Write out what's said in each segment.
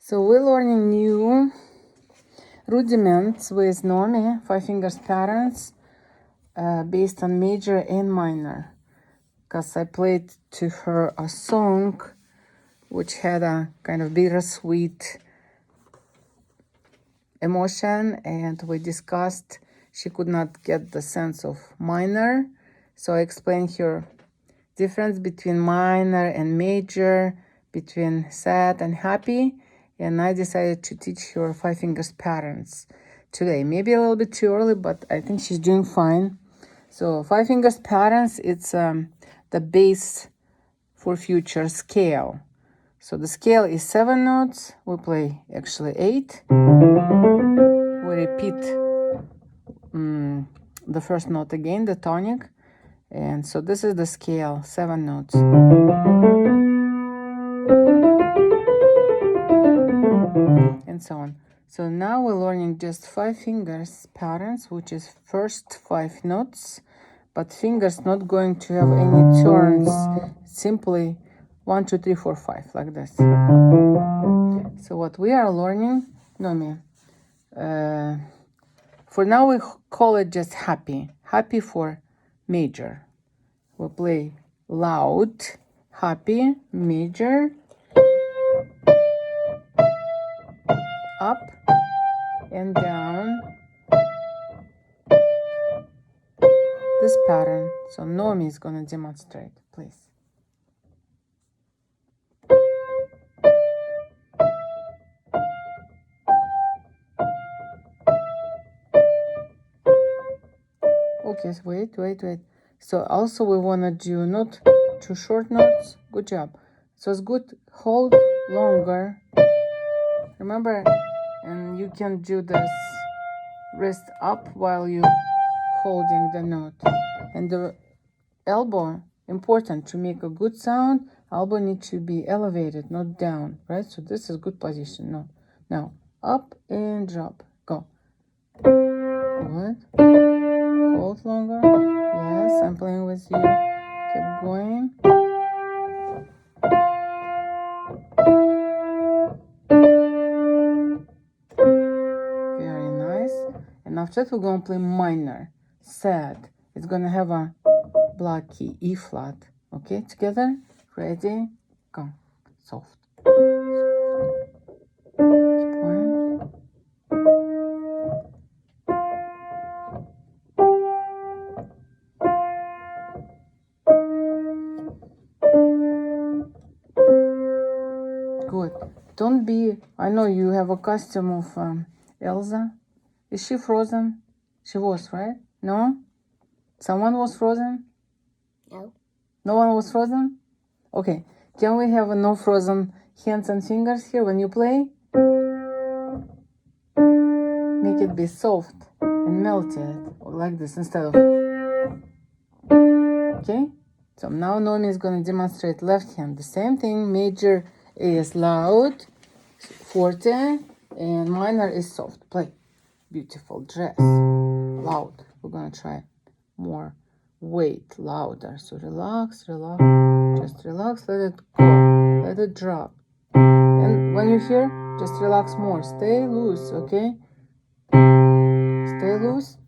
So we're learning new rudiments with Nomi, 5 fingers patterns, based on major and minor. Because I played to her a song which had a kind of bittersweet emotion, and we discussed she could not get the sense of minor. So I explained her difference between minor and major, between sad and happy, and I decided to teach her 5 fingers patterns today. Maybe a little bit too early, but I think she's doing fine. So 5 fingers patterns, it's the base for future scale. So the scale is 7 notes. We play actually 8. We repeat the first note again, the tonic. And so this is the scale, 7 notes. And so on. So now we're learning just 5 fingers patterns, which is first 5 notes, but fingers not going to have any turns, simply 1, 2, 3, 4, 5, like this. So what we are learning, Nomi, for now we call it just happy. Happy for major. We'll play loud, happy, major, up and down. This pattern. So Nomi is going to demonstrate, please. Okay, so wait. So also we want to do not too short notes. Good job. So it's good. Hold longer. Remember, and you can do this wrist up while you holding the note. And the elbow, important to make a good sound. Elbow needs to be elevated, not down, right? So this is good position. No, now up and drop. Go. Good. Hold longer. Yes, I'm playing with you. Keep going. Very nice. And after that, we're going to play minor. Sad. It's going to have a black key, E flat. Okay, together. Ready? Go. Soft. Keep going. Good. Don't be, I know you have a costume of Elza. Is she frozen? She was, right? No? Someone was frozen? No. No one was frozen? Okay. Can we have no frozen hands and fingers here when you play? Make it be soft and melted, like this instead of... Okay? So now Nomi is going to demonstrate left hand. The same thing. Major is loud, forte, and minor is soft. Play. Beautiful. Dress. Loud. We're going to try more. Weight. Louder. So relax. Just relax. Let it go. Let it drop. And when you hear, just relax more. Stay loose, okay? Stay loose.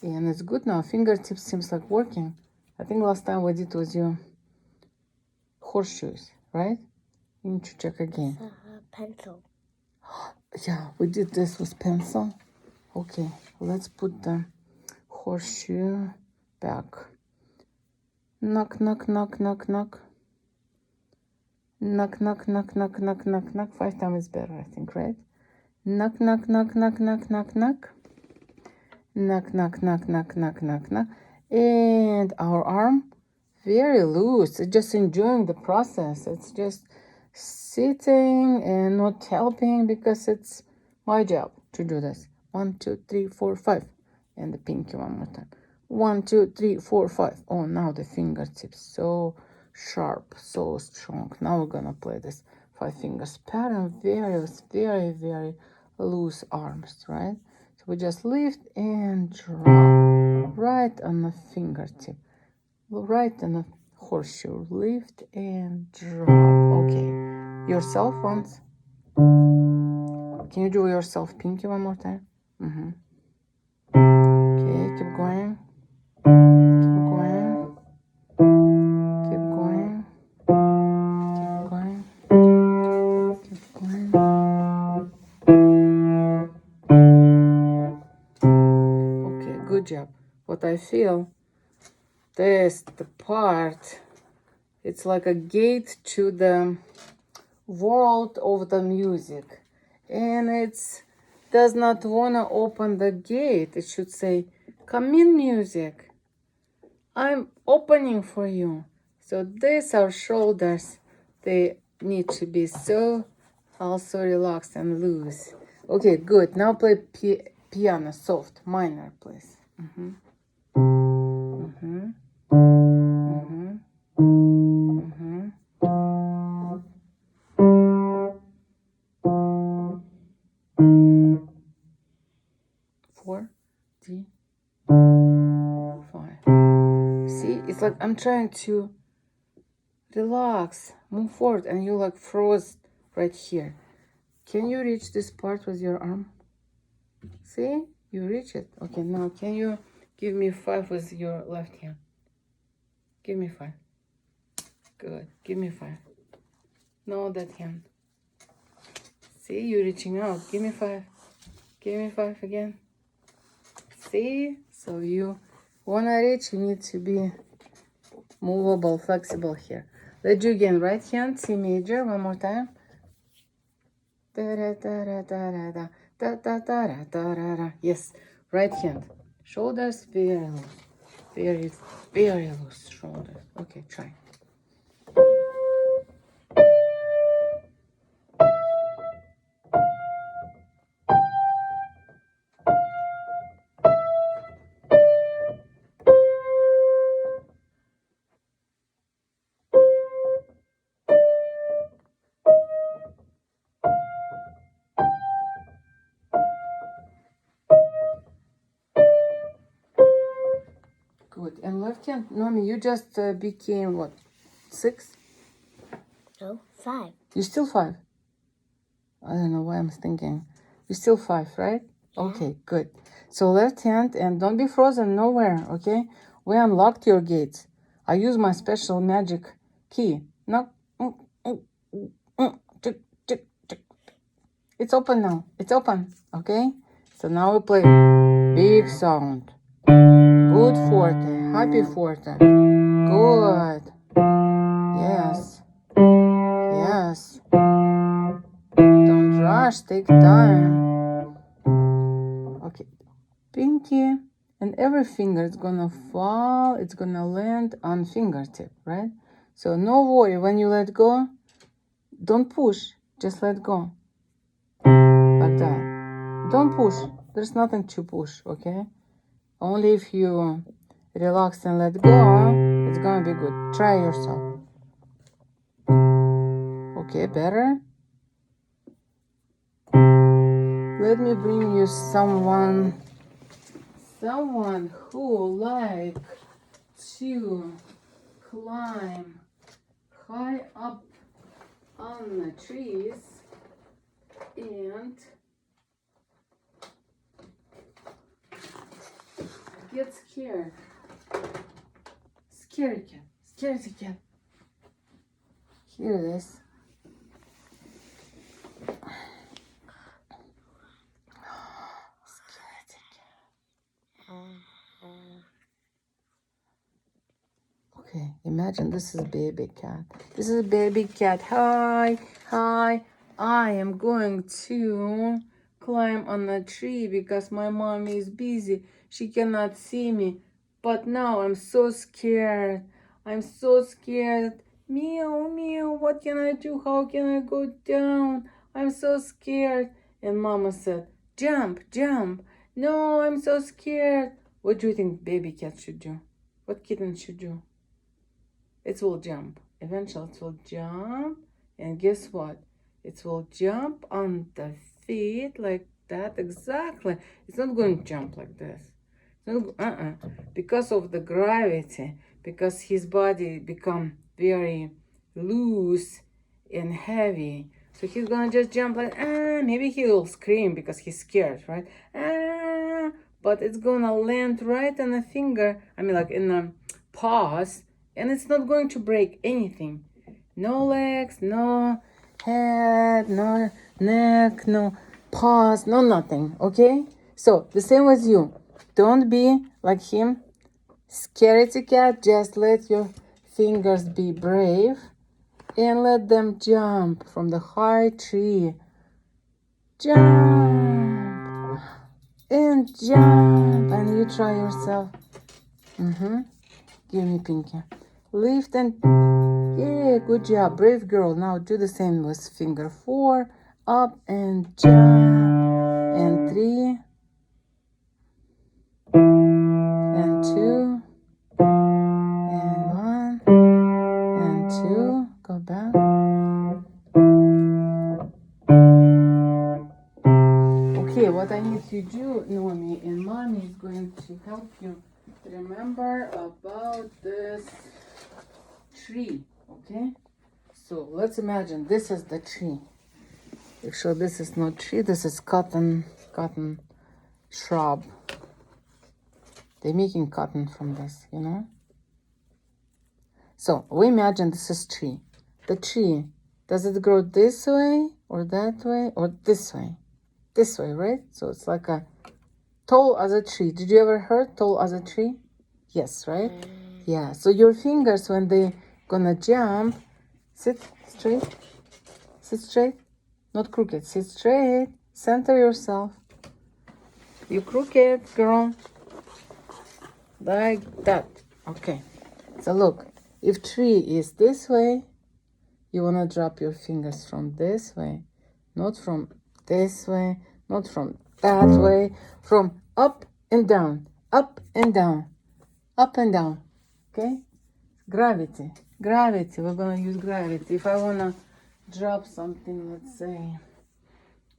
And it's good now. Fingertips seems like working. I think last time we did was your horseshoes, right? You need to check again. Pencil. Yeah, we did this with pencil. Okay, let's put the horseshoe back. Knock, knock, knock, knock, knock. Knock, knock, knock, knock, knock, knock, knock. 5 times is better, I think, right? Knock, knock, knock, knock, knock, knock, knock. Knock, knock, knock, knock, knock, knock, knock. And our arm, very loose. It's just enjoying the process. It's just sitting and not helping because it's my job to do this. 1, 2, 3, 4, 5. And the pinky one more time. 1, 2, 3, 4, 5. Oh, now the fingertips so sharp, so strong. Now we're gonna play this 5 fingers pattern. Very loose arms, right? So we just lift and drop right on the fingertip, right on the horseshoe. Lift and drop. Okay, yourself once. Can you do yourself pinky one more time? Okay, keep going. Keep going. Keep going. Keep going. Keep going. Okay, good job. What I feel, this the part, it's like a gate to the world of the music, and it's does not want to open the gate. It should say, come in, music, I'm opening for you. So these are shoulders, they need to be so also relaxed and loose. Okay, good. Now play piano soft minor, please. 4 D 5. See, it's like I'm trying to relax, move forward, and you like froze right here. Can you reach this part with your arm? See, you reach it. Okay, now can you give me 5 with your left hand? Give me 5. Good. Give me 5. No, that hand. See, you're reaching out. Give me 5. Give me 5 again. See, so you wanna reach, you need to be movable, flexible here. Let's do again. Right hand, C major, one more time. Da da da da da da da da da da da da da. Yes, right hand. Shoulders very loose. Very, very loose shoulders. Okay, try. Good. And left hand, Nomi, you just became what? 6? No, 5. You're still 5. I don't know why I'm thinking. You're still 5, right? Okay, good. So left hand, and don't be frozen nowhere, okay? We unlocked your gates. I use my special magic key. No, tick, tick, tick. It's open now. It's open, okay? So now we play big sound. Good forte, happy forte. Good. Yes. Yes. Don't rush, take time. Okay. Pinky and every finger is gonna fall, it's gonna land on fingertip, right? So no worry when you let go, don't push, just let go. Like that. Don't push. There's nothing to push, okay? Only if you relax and let go, it's gonna be good. Try yourself. Okay, better. Let me bring you someone who like to climb high up on the trees and get scared. Scaredy cat. Scaredy cat. Here it is. Okay, imagine this is a baby cat. This is a baby cat. Hi, hi. I am going to climb on a tree because my mom is busy. She cannot see me. But now I'm so scared. I'm so scared. Meow, meow. What can I do? How can I go down? I'm so scared. And Mama said, jump, jump. No, I'm so scared. What do you think baby cat should do? What kitten should do? It will jump. Eventually it will jump. And guess what? It will jump on the feet like that. Exactly. It's not going to jump like this. It's not, because of the gravity. Because his body become very loose and heavy. So he's gonna just jump like, maybe he will scream because he's scared, right? But it's gonna land right on the finger, I mean like in the paws, and it's not going to break anything. No legs, no head, no neck, no paws, no nothing, okay? So the same with you. Don't be like him, scaredy cat. Just let your fingers be brave and let them jump from the high tree. Jump and jump, and you try yourself. Give me pinky. Lift and yeah, good job, brave girl. Now do the same with finger 4, up and jump, and 3, and 2, and 1, and 2. Go back. Okay, what I need to do, Nomi, and Mommy is going to help you remember about this tree, okay? So let's imagine this is the tree. Actually, this is not tree, this is cotton shrub. They're making cotton from this, you know? So we imagine this is tree. The tree, does it grow this way or that way or this way? This way, right? So it's like a tall as a tree. Did you ever heard tall as a tree? Yes, right? Yeah. So your fingers, when they gonna jump, sit straight. Sit straight. Not crooked. Sit straight. Center yourself. You crooked, girl. Like that. Okay. So look, if tree is this way, you wanna drop your fingers from this way, not from this way, not from that way, from up and down, up and down, up and down. Okay? Gravity. Gravity. We're gonna use gravity. If I wanna drop something, let's say.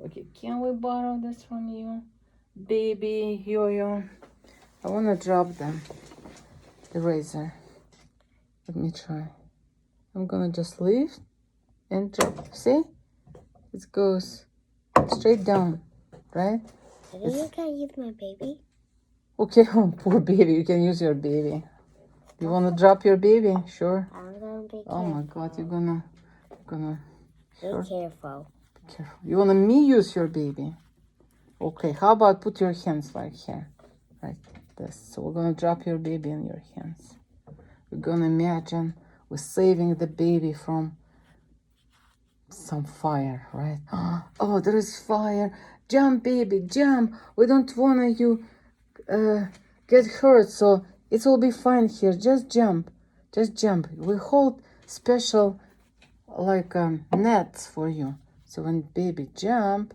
Okay, can we borrow this from you? Baby yo-yo. I wanna drop the eraser. Let me try. I'm gonna just lift and drop. See? It goes straight down, right? Maybe you can use my baby. Okay, oh, poor baby. You can use your baby. You wanna drop your baby? Sure. I'm gonna be careful. Oh my God, you're gonna. Sure. Be careful. Be careful. You wanna me use your baby? Okay. How about put your hands like here, right? This. So we're gonna drop your baby in your hands. We're gonna imagine we're saving the baby from some fire, right? Oh, there is fire. Jump, baby, jump. We don't wanna you get hurt, so it will be fine here. Just jump. Just jump. We hold special like nets for you. So when baby jump,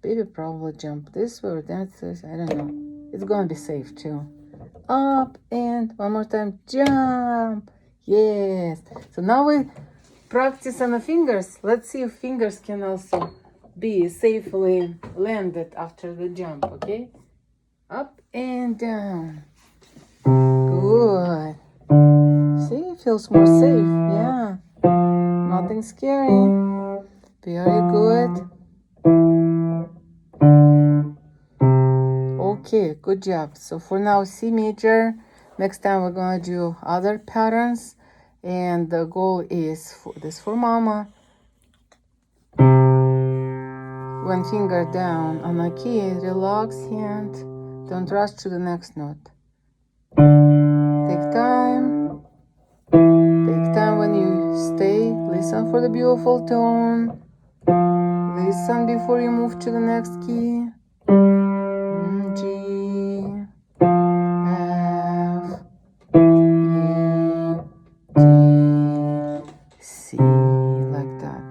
baby probably jump this way or that way. I don't know. It's gonna be safe too. Up and one more time. Jump. Yes. So now we practice on the fingers. Let's see if fingers can also be safely landed after the jump, okay? Up and down. Good. See, it feels more safe. Yeah. Nothing scary. Very good. Okay, good job. So for now, C major. Next time we're gonna do other patterns. And the goal is for this for mama. One finger down on the key, relax hand. Don't rush to the next note. Take time. Take time when you stay. Listen for the beautiful tone. Listen before you move to the next key. G, F, E, D, C, like that.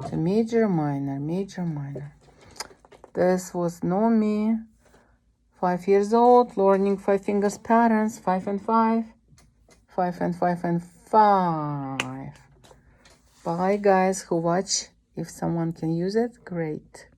So major, minor, major, minor. This was Nomi, 5 years old, learning 5 fingers patterns, 5 and 5, 5 and 5 and 5. Bye guys who watch. If someone can use it, great.